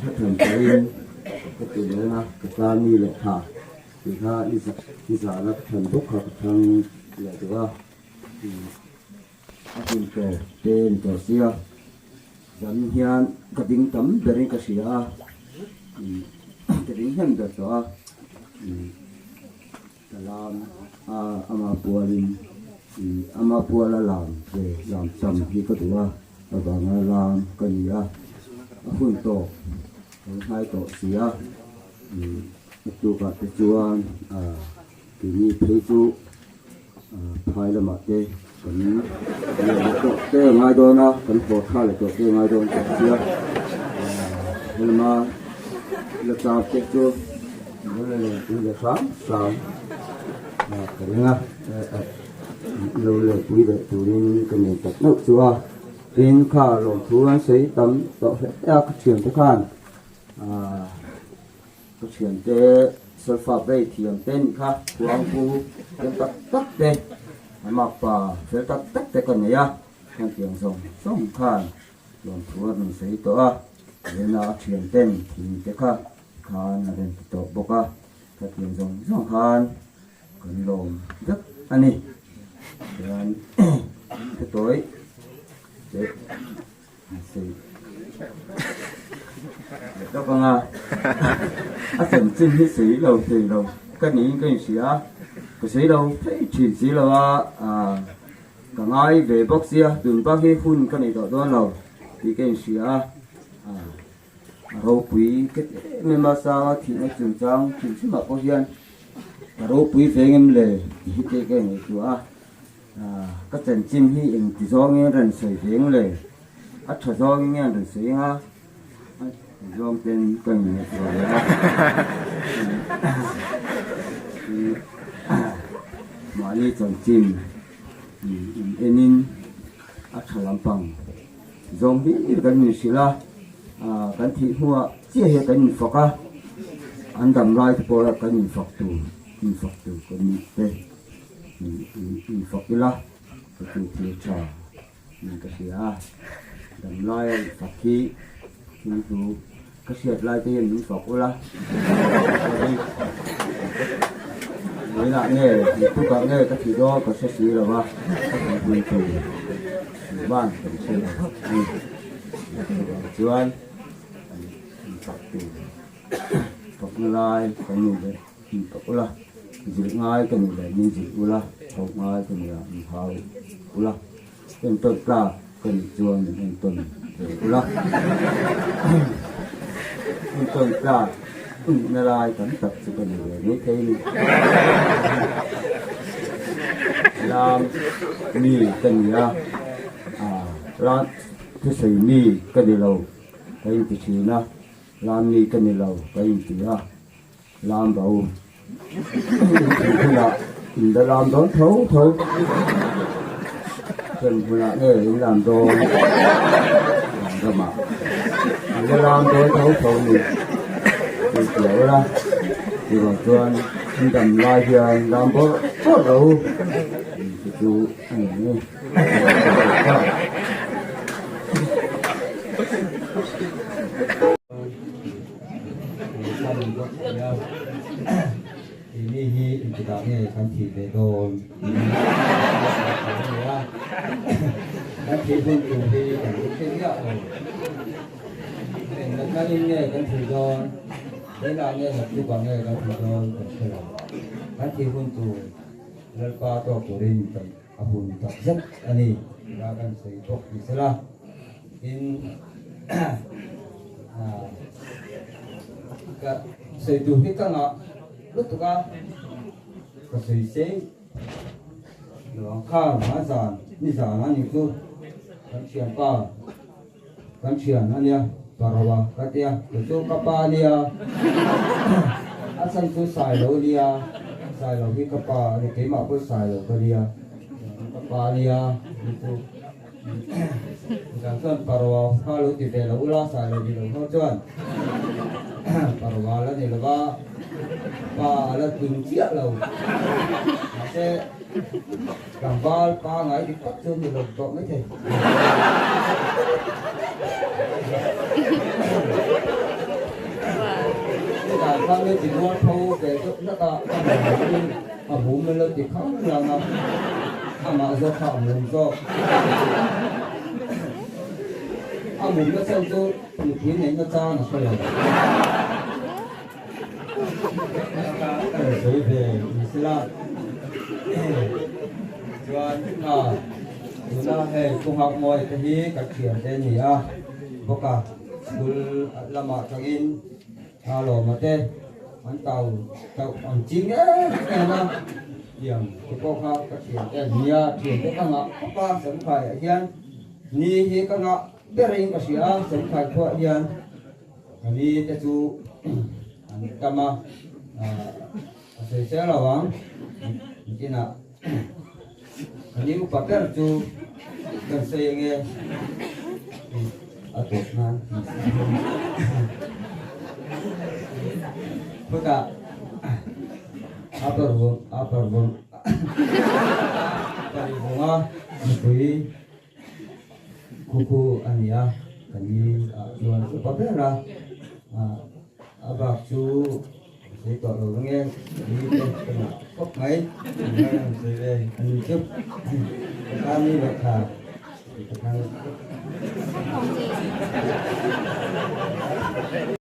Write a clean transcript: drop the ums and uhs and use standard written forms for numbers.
ถ้าถึงไปก็ตัวเนี้ยนะก็ตามนี่แหละค่ะคือถ้านิสารับทำทุกข์ทางอะไรตัวว่าถ้าคุณแก่เป็นตัวเสียสัญญาณกระดิ่งตั้มเบริงกษีกระดิ่งเห็นตัว làm ama pualin ama puala làm sầm thì có thể là và làm cái gì à phun tổ hai tổ xía tu cả cái chuan thì như thế chú hai là mặt đây còn cái ngay đó nó còn phổ khai là cái ngay đó cái xía nhưng mà là sao cái chú là sáng cái này lâu lâu quý vị tụi mình cái này tập nước chua in khá lồng thú anh xây tấm tổ hệ các chuyện thế kan các chuyện thế sản phẩm về thiền tên khác quang phu cái tắc đây mà phải tắc đây cái này á hàng tiền sống kan lồng thú anh xây tổ nên là chuyện tên thì cái khác kan là đến tổ bốc á các tiền sống kan còn lồng rất anh đi dan cái tối đấy đó con thành chân cái sĩ đầu thì đầu cái sĩ á cái sĩ đầu thấy chỉ sĩ là cả ai về bác sĩ đừng bác khi phun cái này đó đầu thì cái sĩ á rau quý cái nên mà sao thì nó trường trang thì chứ mà có hiền rau quý về em lệ thì cái này chúa các trận chim hi in thì do nghe rần sấy tiếng lệ ắt thật do nghe rần sấy ha do tên cần rồi mà đi trận chim in ắt thật làm bằng do biết cái gì xí la cái thị hoa chia hết cái gì phật á anh đầm lai thì bỏ ra cái gì phật tu cái gì đây phật đi la cái chuyện trò cái gì đầm lai phật khí thì tu cái chuyện lai thì những phật la với lại nghe thì tu cả nghe cái gì đó có sẽ xí là ba cái chuyện tu ban cái chuyện chuan phật lai cái gì đấy phật la dịch ngay cái này là dịch ula học ngay cái này là học ulaเป็นต้นปลาเป็นจวนเป็นต้นulaเป็นต้นปลาในลายกันตัดจะเป็นอย่างนี้เท่นี้ลามมีกันเนี่ยลามที่ใส่มีกันเดียวก็ยิ่งติดชื้อนะลามมีกันเดียวก็ยิ่งติดลามเบาđã làm đón thấu thôi cần phải là nghề làm đồ mà đã làm đón thấu thôi thì kiểu ra thì bảo cho anh tầm lai thì làm có đâu thì chú ini tidaknya kan tidak don kan tidak pun tidak kan tidak dan kan ini kan tidak dan ini satu bangnya kan tidak kan tidak pun tu lepas tu korin kan apun tak zat ani kan saya tok istilah in saya tu kita ngak lúc tụi con có sự chế lượng khang hóa giàn như giàn nó như tu con chuyện pa con chuyện anh nha parawa cái tia tụi chú kapa lia asan tu sai lo lia sai lo cái kapa thì cái mạo có sai lo cái lia kapa lia như tu kan kan parawa kalau di bela ula sai lo di lo chuan parawa la ni lo ba và là từng chiếc lầu sẽ cảm ba ba ngày thì cắt chân thì lồng trộn mấy thầy kami di luar tahu besok nata abu melati kamu lama ama azab kamu so abu macam tu mungkin ini macam apa ya rồi về Islam Juan Tuna hay cùng học mọi cái gì các chuyện tên gì à bốc à bul lama kagin halo mate anh tàu anh chính á cái nào điểm cái bốc học các chuyện tên gì à chuyện cái các ngõ apa sớm phải hiền ni hi các ngõ bering cái gì à sớm phải thua hiền ni cái chú anh kama saya lawang mungkin nak ini upakar tu dan saya nge atau nan buka apa pun dari bunga kui kuku ania kani jual upakar lah abak tu thì có rồi nghe đi có mấy anh chụp ta đi vậy thà